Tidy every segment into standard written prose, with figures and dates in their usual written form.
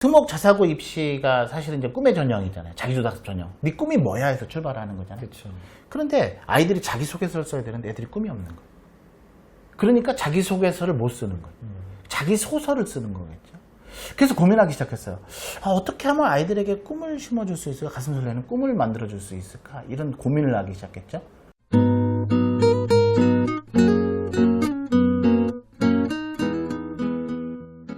특목 자사고 입시가 사실은 이제 꿈의 전형이잖아요. 자기조작습 전형. 네 꿈이 뭐야 해서 출발하는 거잖아요. 그렇죠. 그런데 아이들이 자기소개서를 써야 되는데 애들이 꿈이 없는 거예요. 그러니까 자기소개서를 못 쓰는 거예요. 자기 소설을 쓰는 거겠죠. 그래서 고민하기 시작했어요. 어떻게 하면 아이들에게 꿈을 심어줄 수 있을까? 가슴 설레는 꿈을 만들어줄 수 있을까? 이런 고민을 하기 시작했죠.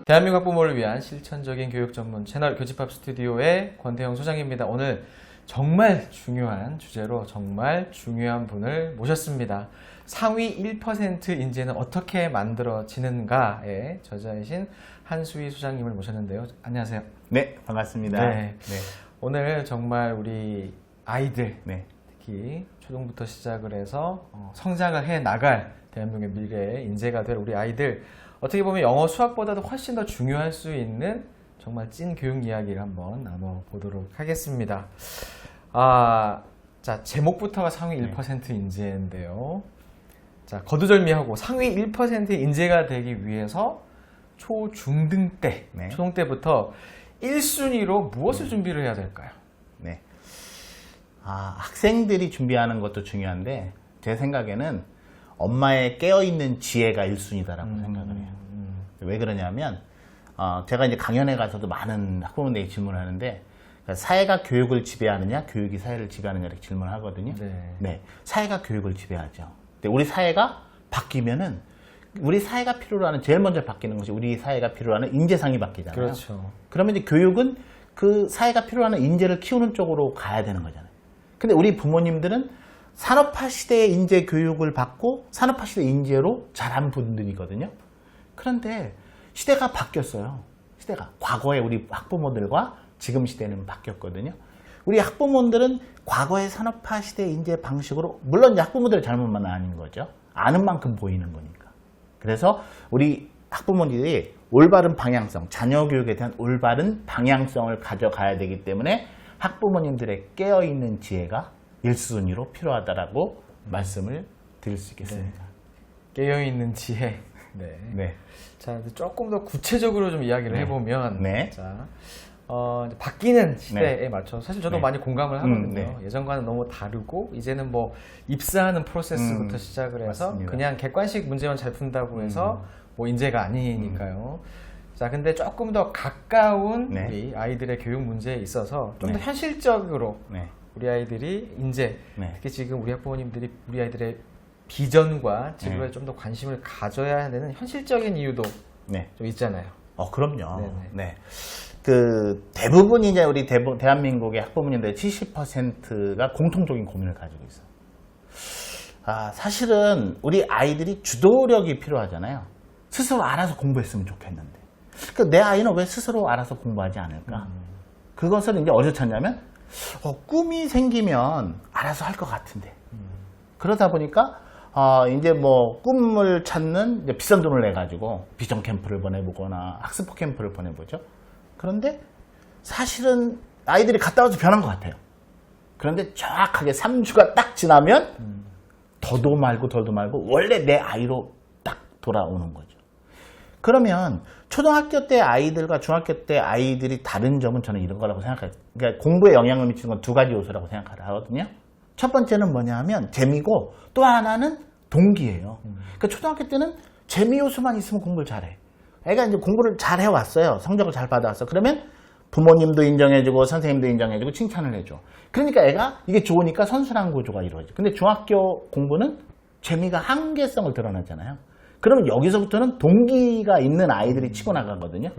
대한민국 학부모를 위한 실천적인 교육 전문 채널 교집합 스튜디오의 권태형 소장입니다. 오늘 정말 중요한 주제로 정말 중요한 분을 모셨습니다. 상위 1% 인재는 어떻게 만들어지는가의 저자이신 한수희 소장님을 모셨는데요. 안녕하세요. 네, 반갑습니다. 네. 오늘 정말 우리 아이들, 네. 특히 초등부터 시작을 해서 성장을 해 나갈 대한민국의 미래의 인재가 될 우리 아이들, 어떻게 보면 영어 수학보다도 훨씬 더 중요할 수 있는 정말 찐 교육 이야기를 한번 나눠보도록 하겠습니다. 자, 제목부터가 상위 1% 인재인데요. 자, 거두절미하고 상위 1% 인재가 되기 위해서 초, 중등 때, 네. 초등 때부터 1순위로 무엇을 준비를 해야 될까요? 네. 학생들이 준비하는 것도 중요한데 제 생각에는 엄마의 깨어있는 지혜가 1순위다라고 생각을 해요. 왜 그러냐면 제가 이제 강연에 가서도 많은 학부모님들이 질문을 하는데 사회가 교육을 지배하느냐 교육이 사회를 지배하느냐 이렇게 질문을 하거든요. 네. 사회가 교육을 지배하죠. 근데 우리 사회가 바뀌면은 우리 사회가 필요로 하는 제일 먼저 바뀌는 것이 우리 사회가 필요로 하는 인재상이 바뀌잖아요. 그렇죠. 그러면 이제 교육은 그 사회가 필요로 하는 인재를 키우는 쪽으로 가야 되는 거잖아요. 근데 우리 부모님들은 산업화 시대의 인재 교육을 받고 산업화 시대 인재로 자란 분들이거든요. 그런데 시대가 바뀌었어요. 시대가. 과거에 우리 학부모들과 지금 시대는 바뀌었거든요. 우리 학부모들은 과거의 산업화 시대의 인재 방식으로, 물론 이제 학부모들의 잘못만 아닌 거죠. 아는 만큼 보이는 거니까. 그래서 우리 학부모들이 올바른 방향성, 자녀 교육에 대한 올바른 방향성을 가져가야 되기 때문에 학부모님들의 깨어있는 지혜가 1순위로 필요하다라고 말씀을 드릴 수 있겠습니다. 네. 깨어있는 지혜. 네. 자, 조금 더 구체적으로 좀 이야기를 해보면, 자, 이제 바뀌는 시대에 맞춰서 사실 저도 많이 공감을 하거든요. 예전과는 너무 다르고 이제는 뭐 입사하는 프로세스부터 시작을 해서 맞습니다. 그냥 객관식 문제만 잘 푼다고 해서 뭐 인재가 아니니까요. 자, 근데 조금 더 가까운 우리 아이들의 교육 문제에 있어서 좀 더 현실적으로 우리 아이들이 인재, 특히 지금 우리 학부모님들이 우리 아이들의 비전과 진로에 좀 더 관심을 가져야 되는 현실적인 이유도 좀 있잖아요. 그럼요. 그 대부분 이제 우리 대한민국의 학부모님들의 70%가 공통적인 고민을 가지고 있어요. 사실은 우리 아이들이 주도력이 필요하잖아요. 스스로 알아서 공부했으면 좋겠는데. 내 아이는 왜 스스로 알아서 공부하지 않을까? 그것을 이제 어디서 찾냐면, 꿈이 생기면 알아서 할 것 같은데. 그러다 보니까, 이제 뭐, 꿈을 찾는 이제 비싼 돈을 내가지고 비전 캠프를 보내보거나 학습 캠프를 보내보죠. 그런데 사실은 아이들이 갔다 와서 변한 것 같아요. 그런데 정확하게 3주가 딱 지나면 더도 말고 원래 내 아이로 딱 돌아오는 거죠. 그러면 초등학교 때 아이들과 중학교 때 아이들이 다른 점은 저는 이런 거라고 생각해요. 그러니까 공부에 영향을 미치는 건 두 가지 요소라고 생각하거든요. 첫 번째는 뭐냐 하면 재미고 또 하나는 동기예요. 그러니까 초등학교 때는 재미 요소만 있으면 공부를 잘해. 애가 이제 공부를 잘 해왔어요. 성적을 잘 받아왔어. 그러면 부모님도 인정해주고 선생님도 인정해주고 칭찬을 해줘. 그러니까 애가 이게 좋으니까 선순환 구조가 이루어져. 근데 중학교 공부는 재미가 한계성을 드러내잖아요. 그러면 여기서부터는 동기가 있는 아이들이 치고 나가거든요.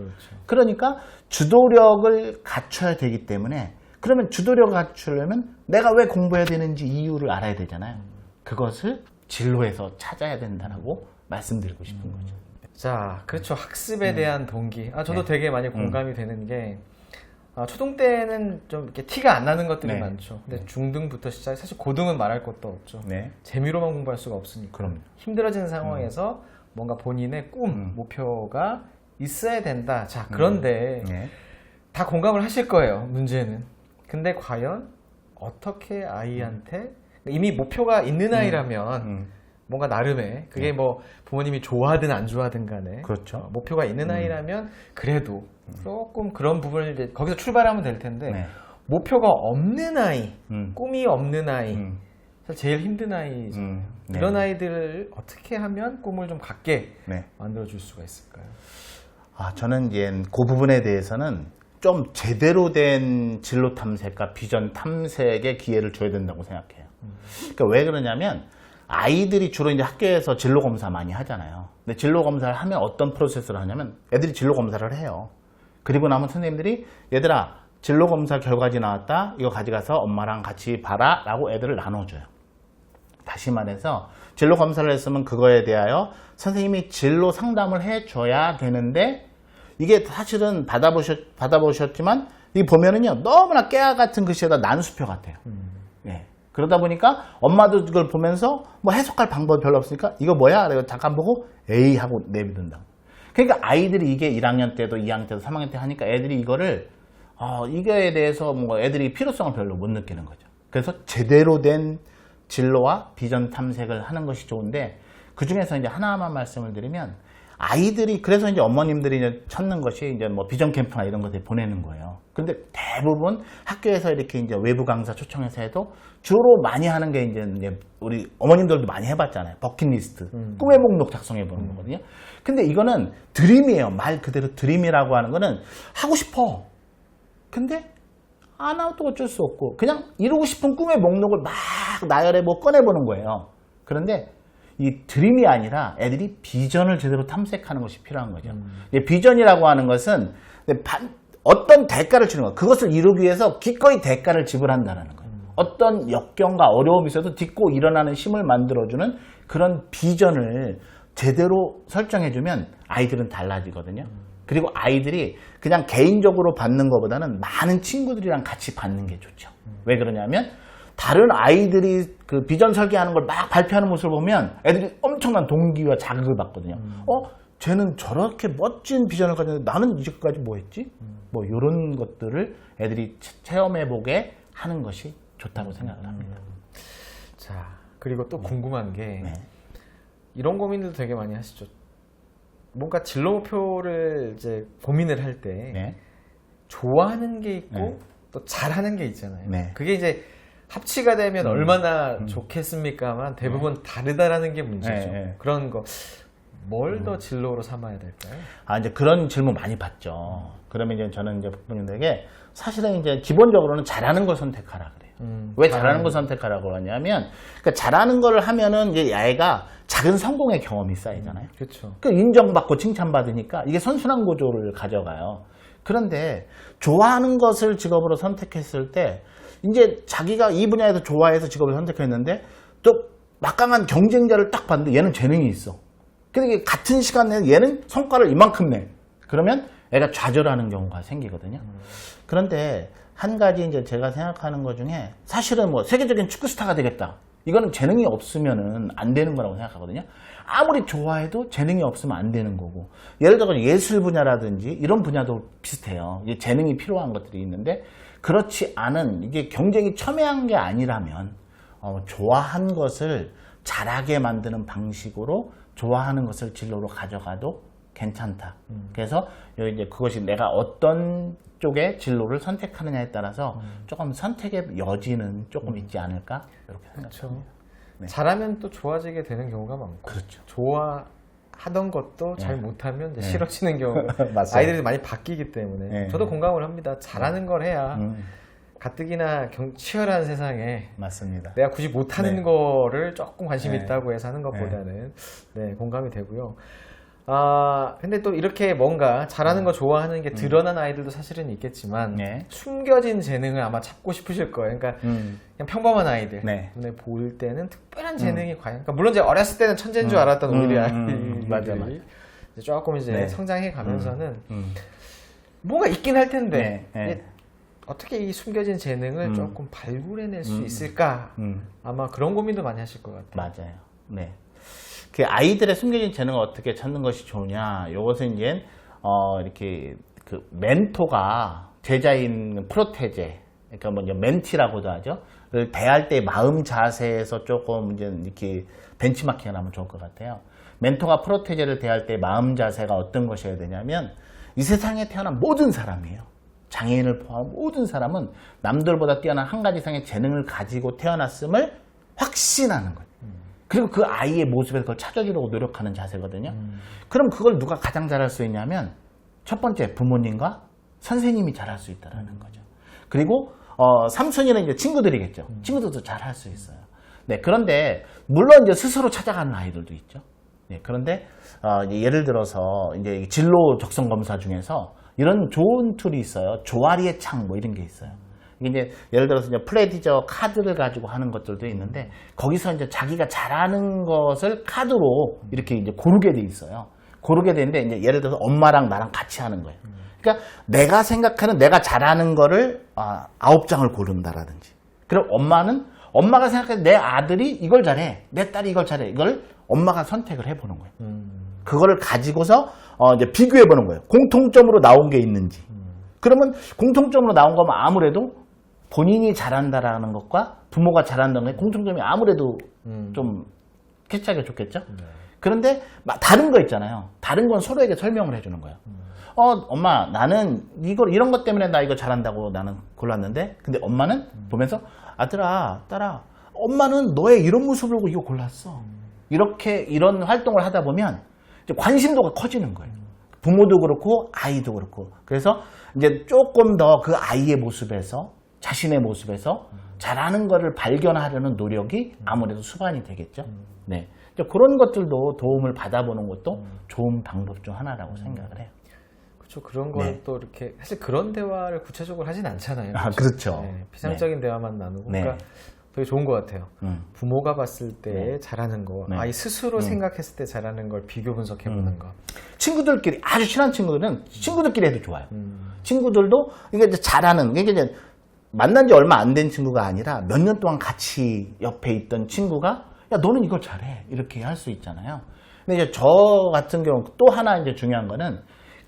그러니까 주도력을 갖춰야 되기 때문에 그러면 주도력을 갖추려면 내가 왜 공부해야 되는지 이유를 알아야 되잖아요. 그것을 진로에서 찾아야 된다고 말씀드리고 싶은 거죠. 자, 그렇죠. 학습에 대한 동기. 저도 되게 많이 공감이 되는 게, 초등 때는 좀 이렇게 티가 안 나는 것들이 많죠. 근데 중등부터 시작, 사실 고등은 말할 것도 없죠. 재미로만 공부할 수가 없으니까. 그럼요. 힘들어진 상황에서 뭔가 본인의 꿈, 목표가 있어야 된다. 자, 그런데 다 공감을 하실 거예요, 문제는. 근데 과연 어떻게 아이한테, 이미 목표가 있는 아이라면 뭔가 나름의 그게 뭐 부모님이 좋아하든 안 좋아하든 간에 그렇죠. 목표가 있는 아이라면 그래도 조금 그런 부분을 이제 거기서 출발하면 될 텐데 네. 목표가 없는 아이, 꿈이 없는 아이, 사실 제일 힘든 아이죠. 네. 이런 아이들을 어떻게 하면 꿈을 좀 갖게 네. 만들어줄 수가 있을까요? 저는 이제 그 부분에 대해서는 좀 제대로 된 진로 탐색과 비전 탐색의 기회를 줘야 된다고 생각해요. 그러니까 왜 그러냐면 아이들이 주로 이제 학교에서 진로 검사 많이 하잖아요. 근데 진로 검사를 하면 어떤 프로세스를 하냐면 애들이 진로 검사를 해요. 그리고 나면 선생님들이 얘들아 진로 검사 결과지 나왔다. 이거 가져가서 엄마랑 같이 봐라 라고 애들을 나눠줘요. 다시 말해서 진로 검사를 했으면 그거에 대하여 선생님이 진로 상담을 해줘야 되는데 이게 사실은 받아보셨지만 이 보면은요 너무나 깨알 같은 글씨에다 난수표 같아요. 네. 그러다 보니까 엄마도 그걸 보면서 뭐 해석할 방법이 별로 없으니까 이거 뭐야? 그래서 잠깐 보고 에이 하고 내비둔다. 그러니까 아이들이 이게 1학년 때도 2학년 때도 3학년 때 하니까 애들이 이거를 이거에 대해서 뭐 애들이 필요성을 별로 못 느끼는 거죠. 그래서 제대로 된 진로와 비전 탐색을 하는 것이 좋은데 그 중에서 이제 하나만 말씀을 드리면 아이들이 그래서 이제 어머님들이 이제 찾는 것이 이제 뭐 비전 캠프나 이런 것에 보내는 거예요. 근데 대부분 학교에서 이렇게 이제 외부 강사 초청해서 해도 주로 많이 하는 게 이제 우리 어머님들도 많이 해봤잖아요. 버킷리스트, 꿈의 목록 작성해 보는 거거든요. 근데 이거는 드림이에요. 말 그대로 드림이라고 하는 거는 하고 싶어. 근데 안 하고 또 어쩔 수 없고 그냥 이루고 싶은 꿈의 목록을 막 나열해 꺼내보는 거예요. 그런데 이 드림이 아니라 애들이 비전을 제대로 탐색하는 것이 필요한 거죠. 비전이라고 하는 것은 어떤 대가를 치는 거예요. 그것을 이루기 위해서 기꺼이 대가를 지불한다는 거예요. 어떤 역경과 어려움이 있어도 딛고 일어나는 힘을 만들어주는 그런 비전을 제대로 설정해주면 아이들은 달라지거든요. 그리고 아이들이 그냥 개인적으로 받는 것보다는 많은 친구들이랑 같이 받는 게 좋죠. 왜 그러냐면 다른 아이들이 그 비전 설계하는 걸 막 발표하는 모습을 보면 애들이 엄청난 동기와 자극을 받거든요. 쟤는 저렇게 멋진 비전을 가졌는데 나는 이제까지 뭐 했지? 뭐 이런 것들을 애들이 체험해보게 하는 것이 좋다고 생각을 합니다. 자, 그리고 또 궁금한 게 네. 이런 고민들도 되게 많이 하시죠. 뭔가 진로 목표를 이제 고민을 할 때 네. 좋아하는 게 있고 네. 또 잘하는 게 있잖아요. 네. 그게 이제 합치가 되면 얼마나 좋겠습니까만 대부분 다르다라는 게 문제죠. 네. 그런 거 뭘 더 진로로 삼아야 될까요? 이제 그런 질문 많이 받죠. 그러면 이제 저는 이제 부모님들에게 사실은 이제 기본적으로는 잘하는 걸 선택하라 그래요. 왜 잘하는 걸 선택하라고 하냐면, 그러니까 잘하는 걸 하면은 이제 아이가 작은 성공의 경험이 쌓이잖아요. 그렇죠. 그 인정받고 칭찬받으니까 이게 선순환 구조를 가져가요. 그런데 좋아하는 것을 직업으로 선택했을 때 이제 자기가 이 분야에서 좋아해서 직업을 선택했는데 또 막강한 경쟁자를 딱 봤는데 얘는 재능이 있어. 근데 같은 시간 내에 얘는 성과를 이만큼 내. 그러면 애가 좌절하는 경우가 생기거든요. 그런데 한 가지 이제 제가 생각하는 것 중에 사실은 뭐 세계적인 축구 스타가 되겠다. 이거는 재능이 없으면은 안 되는 거라고 생각하거든요. 아무리 좋아해도 재능이 없으면 안 되는 거고. 예를 들어 예술 분야라든지 이런 분야도 비슷해요. 이게 재능이 필요한 것들이 있는데 그렇지 않은 이게 경쟁이 첨예한 게 아니라면 좋아한 것을 잘하게 만드는 방식으로 좋아하는 것을 진로로 가져가도 괜찮다. 그래서 이제 그것이 내가 어떤 쪽의 진로를 선택하느냐에 따라서 조금 선택의 여지는 조금 있지 않을까 이렇게 생각합니다. 네. 잘하면 또 좋아지게 되는 경우가 많고, 그렇죠. 좋아하던 것도 잘 못하면 이제 싫어지는 경우가 맞아요. 아이들이 많이 바뀌기 때문에 네. 저도 공감을 합니다. 잘하는 걸 해야 가뜩이나 치열한 세상에 맞습니다. 내가 굳이 못하는 거를 조금 관심이 네. 있다고 해서 하는 것보다는 네, 공감이 되고요. 근데 또 이렇게 뭔가 잘하는 거 좋아하는 게 드러난 아이들도 사실은 있겠지만 네. 숨겨진 재능을 아마 찾고 싶으실 거예요. 그러니까 그냥 평범한 아이들 네. 눈에 보일 때는 특별한 재능이 과연 그러니까 물론 이제 어렸을 때는 천재인 줄 알았던 우리 아이들이 맞아. 이제 조금 이제 네. 성장해 가면서는 뭔가 있긴 할 텐데 네. 이제 어떻게 이 숨겨진 재능을 조금 발굴해낼 수 있을까? 아마 그런 고민도 많이 하실 것 같아요. 맞아요. 네. 그 아이들의 숨겨진 재능을 어떻게 찾는 것이 좋으냐? 이것은 이제 이렇게 그 멘토가 제자인 프로테제 그러니까 뭐 이제 멘티라고도 하죠. 를 대할 때 마음 자세에서 조금 이제 이렇게 벤치마킹을 하면 좋을 것 같아요. 멘토가 프로테제를 대할 때 마음 자세가 어떤 것이어야 되냐면 이 세상에 태어난 모든 사람이에요. 장애인을 포함한 모든 사람은 남들보다 뛰어난 한 가지 이상의 재능을 가지고 태어났음을 확신하는 거예요. 그리고 그 아이의 모습에서 그걸 찾아주려고 노력하는 자세거든요. 그럼 그걸 누가 가장 잘할 수 있냐면 첫 번째 부모님과 선생님이 잘할 수 있다는 거죠. 그리고 3순위는 이제 친구들이겠죠. 친구들도 잘할 수 있어요. 네, 그런데 물론 이제 스스로 찾아가는 아이들도 있죠. 네, 그런데 이제 예를 들어서 이제 진로 적성 검사 중에서 이런 좋은 툴이 있어요. 조아리의 창 뭐 이런 게 있어요. 이게 이제 예를 들어서 이제 플레디저 카드를 가지고 하는 것들도 있는데 거기서 이제 자기가 잘하는 것을 카드로 이렇게 이제 고르게 돼 있어요. 고르게 되는데 이제 예를 들어서 엄마랑 나랑 같이 하는 거예요. 그러니까 내가 생각하는 내가 잘하는 거를 9장을 고른다라든지. 그럼 엄마가 생각하는 내 아들이 이걸 잘해, 내 딸이 이걸 잘해, 이걸 엄마가 선택을 해보는 거예요. 그거를 가지고서 이제 비교해보는 거예요. 공통점으로 나온 게 있는지. 그러면 공통점으로 나온 거면 아무래도 본인이 잘한다라는 것과 부모가 잘한다는 게 공통점이 아무래도 좀 캐치하기가 좋겠죠. 그런데 다른 거 있잖아요. 다른 건 서로에게 설명을 해주는 거예요. 엄마, 나는 이런 것 때문에 나 이거 잘한다고 나는 골랐는데, 근데 엄마는 보면서, 아들아, 딸아, 엄마는 너의 이런 모습을 보고 이거 골랐어. 이런 활동을 하다 보면 이제 관심도가 커지는 거예요. 부모도 그렇고, 아이도 그렇고. 그래서 이제 조금 더 그 아이의 모습에서, 자신의 모습에서 잘하는 거를 발견하려는 노력이 아무래도 수반이 되겠죠. 네. 그런 것들도 도움을 받아보는 것도 좋은 방법 중 하나라고 생각을 해요. 그렇죠. 그런 건 또 이렇게 사실 그런 대화를 구체적으로 하진 않잖아요. 그렇죠. 네, 비상적인 대화만 나누고 그러니까 되게 좋은 것 같아요. 부모가 봤을 때 잘하는 거, 아이 스스로 생각했을 때 잘하는 걸 비교 분석해보는 거. 친구들끼리 아주 친한 친구들은 친구들끼리 해도 좋아요. 친구들도 이게 이제 잘하는 이게 이제 만난 지 얼마 안 된 친구가 아니라 몇 년 동안 같이 옆에 있던 친구가 야 너는 이걸 잘해 이렇게 할 수 있잖아요. 근데 이제 저 같은 경우 또 하나 이제 중요한 거는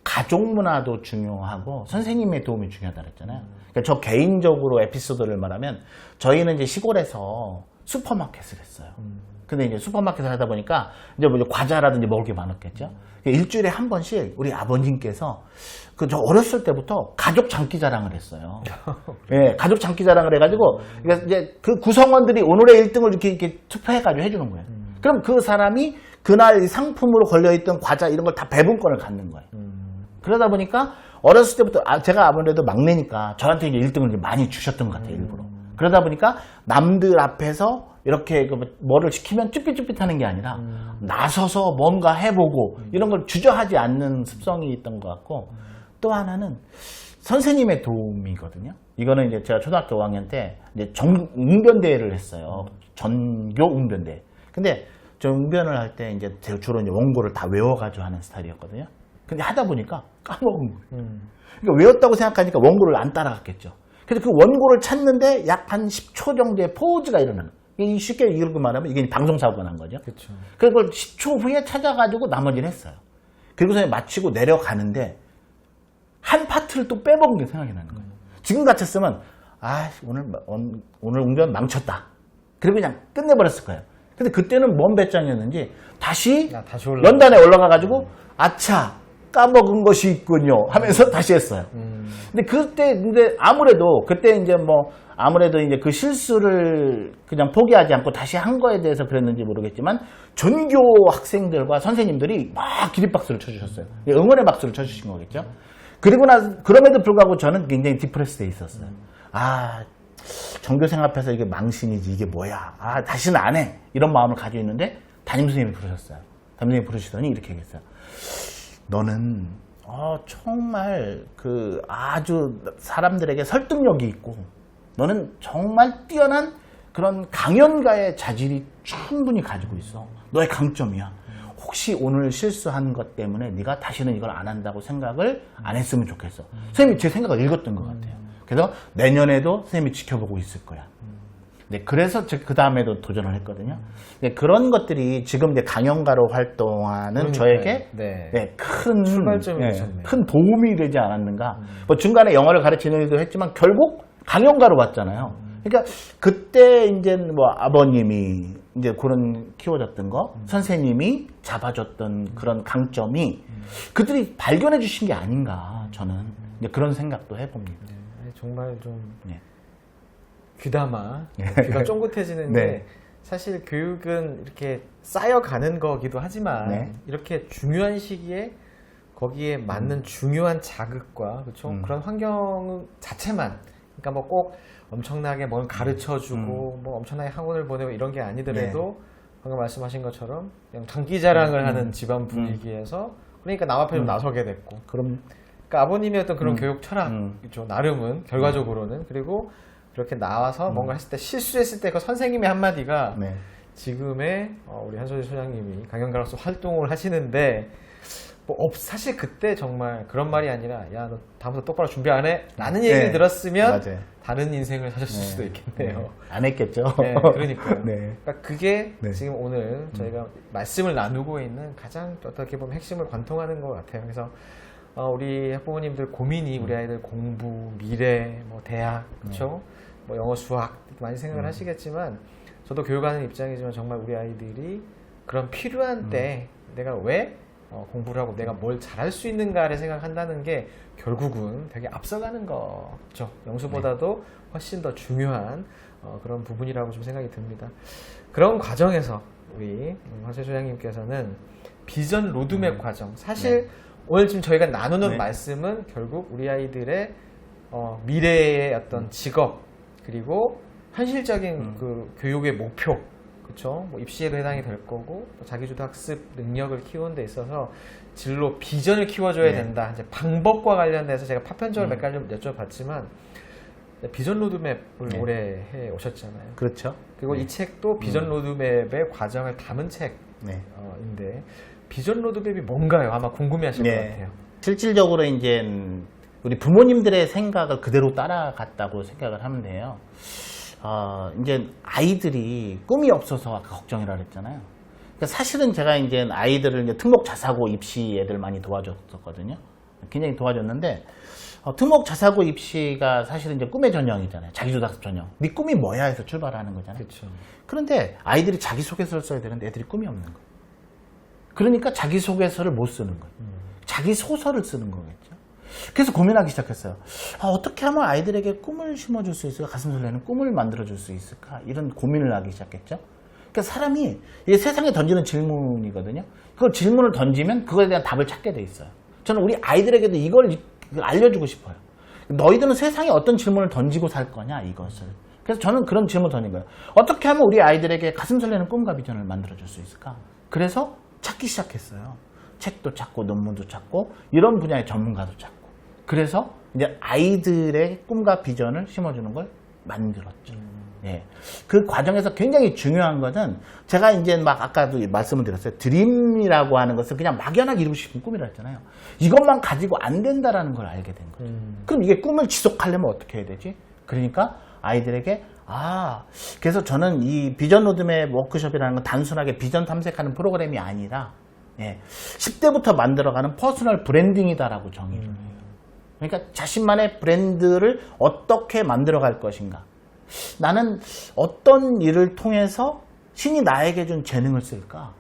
가족 문화도 중요하고 선생님의 도움이 중요하다 그랬잖아요. 그러니까 저 개인적으로 에피소드를 말하면 저희는 이제 시골에서 슈퍼마켓을 했어요. 근데 이제 슈퍼마켓을 하다 보니까 이제 뭐 과자라든지 먹을 게 많았겠죠. 일주일에 한 번씩 우리 아버님께서 저 어렸을 때부터 가족 장기 자랑을 했어요. 예, 가족 장기 자랑을 해가지고 그러니까 이제 그 구성원들이 오늘의 1등을 이렇게 투표해가지고 해주는 거예요. 그럼 그 사람이 그날 상품으로 걸려있던 과자 이런 걸 다 배분권을 갖는 거예요. 그러다 보니까 어렸을 때부터 제가 아무래도 막내니까 저한테 이제 1등을 많이 주셨던 것 같아요, 일부러. 그러다 보니까 남들 앞에서 이렇게 뭐를 시키면 쭈삣쭈삣하는 게 아니라 나서서 뭔가 해보고 이런 걸 주저하지 않는 습성이 있던 것 같고 또 하나는 선생님의 도움이거든요. 이거는 이제 제가 초등학교 5학년 때 이제 웅변대회를 했어요. 전교 웅변대. 근데 저 웅변을 할 때 이제 주로 이제 원고를 다 외워가지고 하는 스타일이었거든요. 근데 하다 보니까 까먹은 거예요. 그러니까 외웠다고 생각하니까 원고를 안 따라갔겠죠. 그래서 그 원고를 찾는데 약 한 10초 정도의 포즈가 일어나는 거예요. 쉽게 이렇게 말하면 이게 방송사고가 난 거죠. 그렇죠. 그걸 10초 후에 찾아가지고 나머지는 했어요. 그리고서 마치고 내려가는데 한 파트를 또 빼먹은 게 생각이 나는 거예요. 지금 같았으면 오늘 웅변 망쳤다. 그리고 그냥 끝내버렸을 거예요. 근데 그때는 뭔 배짱이었는지 다시 연단에 올라가가지고 아차 까먹은 것이 있군요 하면서 다시 했어요. 근데 아무래도 그때 이제 아무래도 이제 그 실수를 그냥 포기하지 않고 다시 한 거에 대해서 그랬는지 모르겠지만 전교 학생들과 선생님들이 막 기립박수를 쳐주셨어요. 응원의 박수를 쳐주신 거겠죠. 그럼에도 불구하고 저는 굉장히 디프레스돼 있었어요. 전교생 앞에서 이게 망신이지 이게 뭐야. 다시는 안 해. 이런 마음을 가지고 있는데 담임선생님이 부르셨어요. 담임선생님이 부르시더니 이렇게 얘기했어요. 너는 정말 아주 사람들에게 설득력이 있고 너는 정말 뛰어난 그런 강연가의 자질이 충분히 가지고 있어. 너의 강점이야. 혹시 오늘 실수한 것 때문에 네가 다시는 이걸 안 한다고 생각을 안 했으면 좋겠어. 선생님이 제 생각을 읽었던 것 같아요. 그래서 내년에도 선생님이 지켜보고 있을 거야. 네, 그래서 그 다음에도 도전을 했거든요. 네, 그런 것들이 지금 이제 강연가로 활동하는 저에게 큰 출발점이 되셨네요. 큰 도움이 되지 않았는가. 중간에 영어를 가르치는 일도 했지만 결국 강연가로 왔잖아요. 그러니까 그때 이제 뭐 아버님이 이제 그런 키워줬던 거, 선생님이 잡아줬던 그런 강점이 그들이 발견해 주신 게 아닌가 저는 이제 그런 생각도 해봅니다. 네, 정말 좀 네. 귀담아 귀가 쫑긋해지는 게 네. 사실 교육은 이렇게 쌓여가는 거기도 하지만 네. 이렇게 중요한 시기에 거기에 맞는 중요한 자극과 그렇죠? 그런 환경 자체만 그러니까 뭐 꼭 엄청나게 뭘 가르쳐주고 뭐 엄청나게 학원을 보내고 이런 게 아니더라도 방금 말씀하신 것처럼 그냥 장기 자랑을 하는 집안 분위기에서 그러니까 남 앞에 좀 나서게 됐고 그럼 그러니까 아버님의 어떤 그런 교육 철학이죠. 나름은 결과적으로는 그리고 그렇게 나와서 뭔가 했을 때 실수했을 때 그 선생님의 한마디가 네. 지금의 우리 한소희 소장님이 강연가로서 활동을 하시는데 뭐 사실 그때 정말 그런 말이 아니라 야 너 다음부터 똑바로 준비 안 해? 라는 얘기를 들었으면 맞아요. 다른 인생을 사셨을 수도 있겠네요. 네. 안 했겠죠. 네, 그러니까요. 네. 그러니까 그게 네. 지금 오늘 저희가 말씀을 나누고 있는 가장 어떻게 보면 핵심을 관통하는 것 같아요. 그래서 우리 학부모님들 고민이 우리 아이들 공부, 미래, 뭐 대학, 그렇죠? 뭐 영어, 수학 많이 생각을 하시겠지만 저도 교육하는 입장이지만 정말 우리 아이들이 그런 필요한 때 내가 왜 공부를 하고 내가 뭘 잘할 수 있는가를 생각한다는 게 결국은 되게 앞서가는 거죠. 영수보다도 훨씬 더 중요한 그런 부분이라고 좀 생각이 듭니다. 그런 과정에서 우리 한소희 소장님께서는 비전 로드맵 과정 사실 오늘 지금 저희가 나누는 말씀은 결국 우리 아이들의 미래의 어떤 직업 그리고 현실적인 그 교육의 목표 그렇죠? 뭐 입시에도 해당이 될 거고 또 자기주도 학습 능력을 키우는 데 있어서 진로 비전을 키워줘야 된다. 이제 방법과 관련돼서 제가 파편적으로 몇 가지 좀 여쭤봤지만 비전 로드맵을 올해 해 오셨잖아요. 그렇죠. 그리고 이 책도 비전 로드맵의 과정을 담은 책인데 비전 로드맵이 뭔가요? 아마 궁금해하실 것 같아요. 실질적으로 이제 우리 부모님들의 생각을 그대로 따라갔다고 생각을 하면 돼요. 이제 아이들이 꿈이 없어서 아까 걱정이라 그랬잖아요. 그러니까 사실은 제가 이제 아이들을 이제 특목 자사고 입시 애들 많이 도와줬었거든요. 굉장히 도와줬는데 특목 자사고 입시가 사실은 이제 꿈의 전형이잖아요. 자기주도 학습 전형. 네 꿈이 뭐야 해서 출발하는 거잖아요. 그렇죠. 그런데 아이들이 자기소개서를 써야 되는데 애들이 꿈이 없는 거예요. 그러니까 자기소개서를 못 쓰는 거예요. 자기 소설을 쓰는 거겠죠. 그래서 고민하기 시작했어요. 어떻게 하면 아이들에게 꿈을 심어줄 수 있을까? 가슴 설레는 꿈을 만들어줄 수 있을까? 이런 고민을 하기 시작했죠. 그러니까 사람이 이게 세상에 던지는 질문이거든요. 그걸 질문을 던지면 그거에 대한 답을 찾게 돼 있어요. 저는 우리 아이들에게도 이걸 알려주고 싶어요. 너희들은 세상에 어떤 질문을 던지고 살 거냐 이것을. 그래서 저는 그런 질문을 던진 거예요. 어떻게 하면 우리 아이들에게 가슴 설레는 꿈과 비전을 만들어줄 수 있을까? 그래서 찾기 시작했어요. 책도 찾고 논문도 찾고 이런 분야의 전문가도 찾고. 그래서 이제 아이들의 꿈과 비전을 심어주는 걸 만들었죠. 예. 그 과정에서 굉장히 중요한 것은 제가 이제 막 아까도 말씀을 드렸어요. 드림이라고 하는 것은 그냥 막연하게 이루고 싶은 꿈이라 했잖아요. 이것만 가지고 안 된다라는 걸 알게 된 거죠. 그럼 이게 꿈을 지속하려면 어떻게 해야 되지? 그러니까 아이들에게 그래서 저는 이 비전 로드맵 워크숍이라는 건 단순하게 비전 탐색하는 프로그램이 아니라 10대부터 만들어가는 퍼스널 브랜딩이다라고 정의를 해요. 그러니까 자신만의 브랜드를 어떻게 만들어갈 것인가. 나는 어떤 일을 통해서 신이 나에게 준 재능을 쓸까?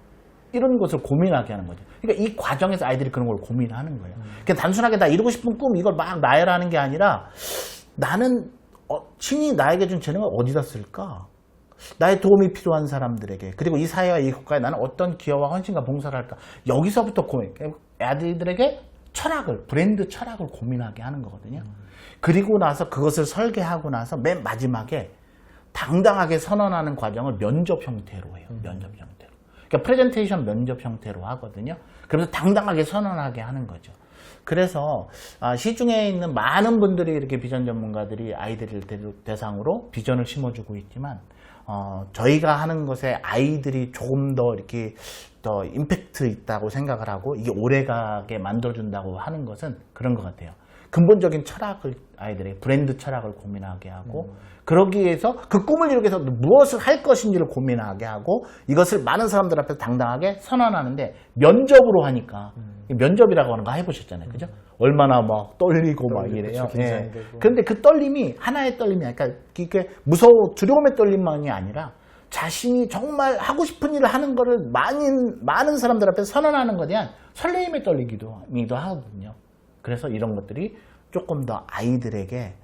이런 것을 고민하게 하는 거죠. 그러니까 이 과정에서 아이들이 그런 걸 고민하는 거예요. 그냥 단순하게 나 이루고 싶은 꿈 이걸 막 나열하는 게 아니라 나는 신이 나에게 준 재능을 어디다 쓸까? 나의 도움이 필요한 사람들에게 그리고 이 사회와 이 국가에 나는 어떤 기여와 헌신과 봉사를 할까? 여기서부터 고민. 아이들에게 브랜드 철학을 고민하게 하는 거거든요. 그리고 나서 그것을 설계하고 나서 맨 마지막에 당당하게 선언하는 과정을 면접 형태로 해요. 면접 형태로. 그러니까 프레젠테이션 면접 형태로 하거든요. 그래서 당당하게 선언하게 하는 거죠. 그래서 시중에 있는 많은 분들이 이렇게 비전 전문가들이 아이들을 대상으로 비전을 심어주고 있지만 저희가 하는 것에 아이들이 조금 더 이렇게 더 임팩트 있다고 생각을 하고 이게 오래가게 만들어준다고 하는 것은 그런 것 같아요. 근본적인 철학을 아이들의 브랜드 철학을 고민하게 하고 그러기 위해서 그 꿈을 이루기 위해서 무엇을 할 것인지를 고민하게 하고 이것을 많은 사람들 앞에서 당당하게 선언하는데 면접으로 하니까 면접이라고 하는 거 해보셨잖아요. 그죠? 얼마나 막 떨리고 막 이래요. 예. 그런데 그 떨림이 하나의 떨림이 아니라 그러니까 이게 두려움의 떨림만이 아니라 자신이 정말 하고 싶은 일을 하는 거를 많은 사람들 앞에서 선언하는 것에 대한 설레임에 떨리기도 하거든요. 그래서 이런 것들이 조금 더 아이들에게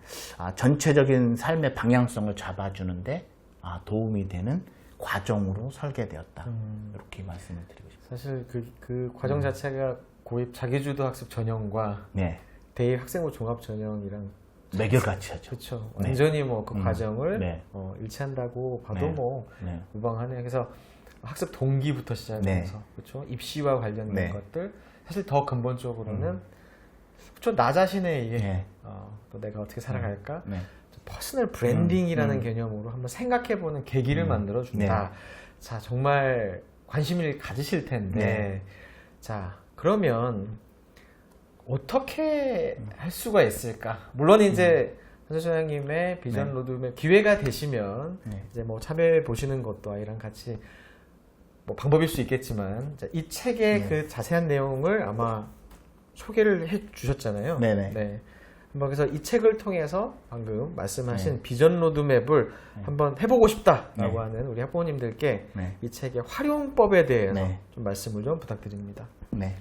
전체적인 삶의 방향성을 잡아주는데 도움이 되는 과정으로 설계되었다. 이렇게 말씀을 드리고 싶습니다. 사실 그 과정 자체가 고입 자기주도 학습 전형과 네. 대입 학생부 종합 전형이랑 매결같이 하죠. 그렇죠. 네. 완전히 뭐 그 과정을 네. 일치한다고 봐도 네. 뭐 네. 무방하네요. 그래서 학습 동기부터 시작해서 네. 그렇죠. 입시와 관련된 네. 것들 사실 더 근본적으로는 그렇죠. 나 자신의 이게 네. 또 내가 어떻게 살아갈까? 네. 퍼스널 브랜딩이라는 개념으로 한번 생각해보는 계기를 만들어준다. 네. 자, 정말 관심을 가지실 텐데, 네. 자, 그러면 어떻게 할 수가 있을까? 물론 이제 한수 소장님의 비전 네. 로드맵 기회가 되시면 네. 이제 뭐 참여해 보시는 것도 아이랑 같이 뭐 방법일 수 있겠지만, 자, 이 책의 그 자세한 내용을 아마 소개를 해 주셨잖아요. 네네. 네. 한번 그래서 이 책을 통해서 방금 말씀하신 비전 로드맵을 한번 해보고 싶다라고 하는 우리 학부모님들께 이 책의 활용법에 대해서 좀 말씀을 좀 부탁드립니다. 네.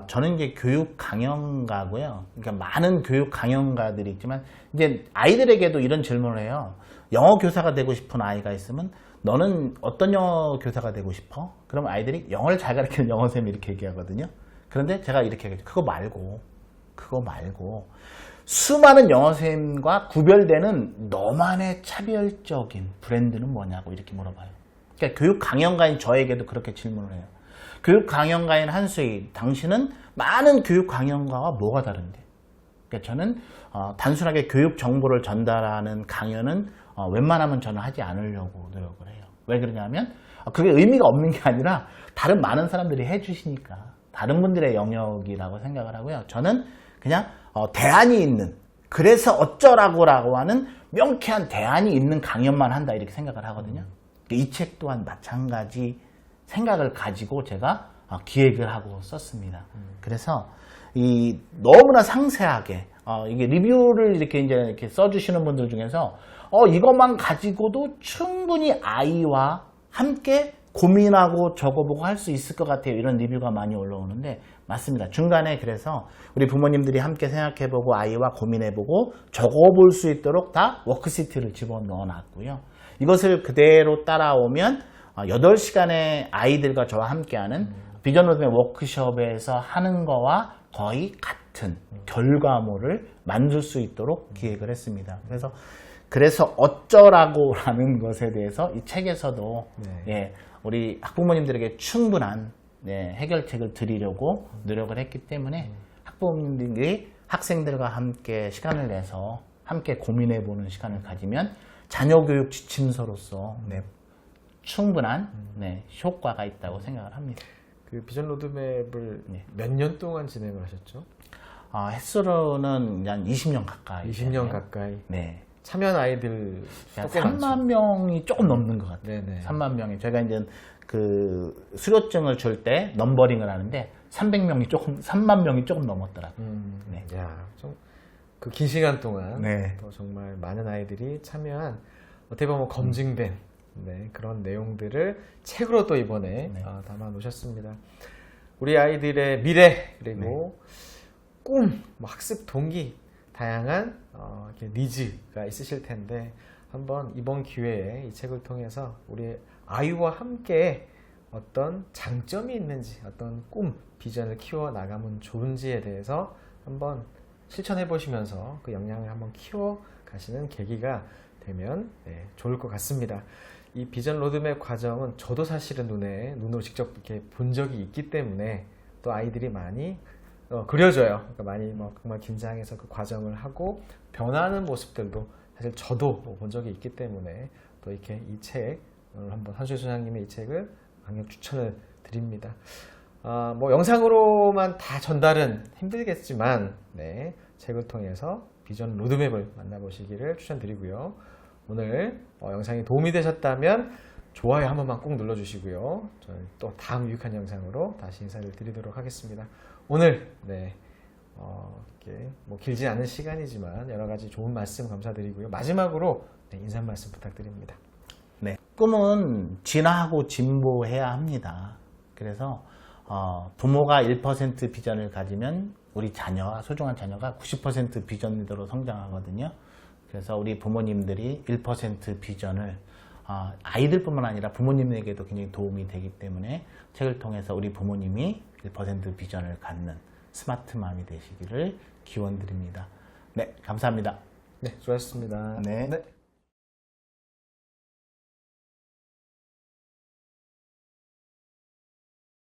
저는 이제 교육 강연가고요. 그러니까 많은 교육 강연가들이 있지만 이제 아이들에게도 이런 질문을 해요. 영어 교사가 되고 싶은 아이가 있으면 너는 어떤 영어 교사가 되고 싶어? 그러면 아이들이 영어를 잘 가르치는 영어쌤이 이렇게 얘기하거든요. 그런데 제가 이렇게 얘기하죠. 그거 말고 수많은 영어쌤과 구별되는 너만의 차별적인 브랜드는 뭐냐고 이렇게 물어봐요. 그러니까 교육 강연가인 저에게도 그렇게 질문을 해요. 교육 강연가인 한수희, 당신은 많은 교육 강연가와 뭐가 다른데? 그러니까 저는 단순하게 교육 정보를 전달하는 강연은 웬만하면 저는 하지 않으려고 노력을 해요. 왜 그러냐면 그게 의미가 없는 게 아니라 다른 많은 사람들이 해주시니까 다른 분들의 영역이라고 생각을 하고요. 저는 그냥 대안이 있는, 그래서 어쩌라고라고 하는 명쾌한 대안이 있는 강연만 한다 이렇게 생각을 하거든요. 이 책 또한 마찬가지 생각을 가지고 제가 기획을 하고 썼습니다. 그래서 이 너무나 상세하게 이게 리뷰를 이렇게 써주시는 분들 중에서 이것만 가지고도 충분히 아이와 함께 고민하고 적어보고 할 수 있을 것 같아요. 이런 리뷰가 많이 올라오는데 맞습니다. 중간에 그래서 우리 부모님들이 함께 생각해보고 아이와 고민해보고 적어볼 수 있도록 다 워크시트를 집어넣어 놨고요. 이것을 그대로 따라오면 8시간의 아이들과 저와 함께하는 비전 로드맵 워크숍에서 하는 거와 거의 같은 결과물을 만들 수 있도록 기획을 했습니다. 그래서 어쩌라고라는 것에 대해서 이 책에서도 우리 학부모님들에게 충분한 해결책을 드리려고 노력을 했기 때문에 학부모님들이 학생들과 함께 시간을 내서 함께 고민해보는 시간을 가지면 자녀교육 지침서로서 충분한 효과가 있다고 생각을 합니다. 그 비전 로드맵을 몇 년 동안 진행을 하셨죠? 횟수로는 한 20년 가까이. 20년 가까이. 네. 참여한 아이들 3만 명이 조금 넘는 것 같아요. 네네. 3만 명이. 제가 이제 그 수료증을 줄 때 넘버링을 하는데 3만 명이 조금 넘었더라고요. 네. 야, 좀 그 긴 시간 동안 네. 또 정말 많은 아이들이 참여한 어떻게 보면 검증된 그런 내용들을 책으로 또 이번에 담아 놓으셨습니다. 우리 아이들의 미래 그리고 꿈, 뭐 학습 동기 다양한 이렇게 니즈가 있으실 텐데 한번 이번 기회에 이 책을 통해서 우리 아이와 함께 어떤 장점이 있는지 어떤 꿈, 비전을 키워 나가면 좋은지에 대해서 한번 실천해 보시면서 그 역량을 한번 키워 가시는 계기가 되면 좋을 것 같습니다. 이 비전 로드맵 과정은 저도 사실은 눈으로 직접 이렇게 본 적이 있기 때문에 또 아이들이 많이 그려져요. 그러니까 많이 정말 긴장해서 그 과정을 하고 변하는 모습들도 사실 저도 본 적이 있기 때문에 또 이렇게 이 책 오늘 한번 한수희 소장님의 이 책을 강력 추천을 드립니다. 뭐 영상으로만 다 전달은 힘들겠지만 네, 책을 통해서 비전 로드맵을 만나보시기를 추천드리고요. 오늘 영상이 도움이 되셨다면 좋아요 한 번만 꼭 눌러주시고요. 저는 또 다음 유익한 영상으로 다시 인사를 드리도록 하겠습니다. 오늘 네, 이렇게 뭐 길지 않은 시간이지만 여러 가지 좋은 말씀 감사드리고요. 마지막으로 네, 인사 말씀 부탁드립니다. 네, 꿈은 진화하고 진보해야 합니다. 그래서 부모가 1% 비전을 가지면 우리 자녀와 소중한 자녀가 90% 비전 리더로 성장하거든요. 그래서 우리 부모님들이 1% 비전을 아이들뿐만 아니라 부모님에게도 굉장히 도움이 되기 때문에 책을 통해서 우리 부모님이 1% 비전을 갖는 스마트맘이 되시기를 기원드립니다. 네, 감사합니다. 네, 수고하셨습니다. 네.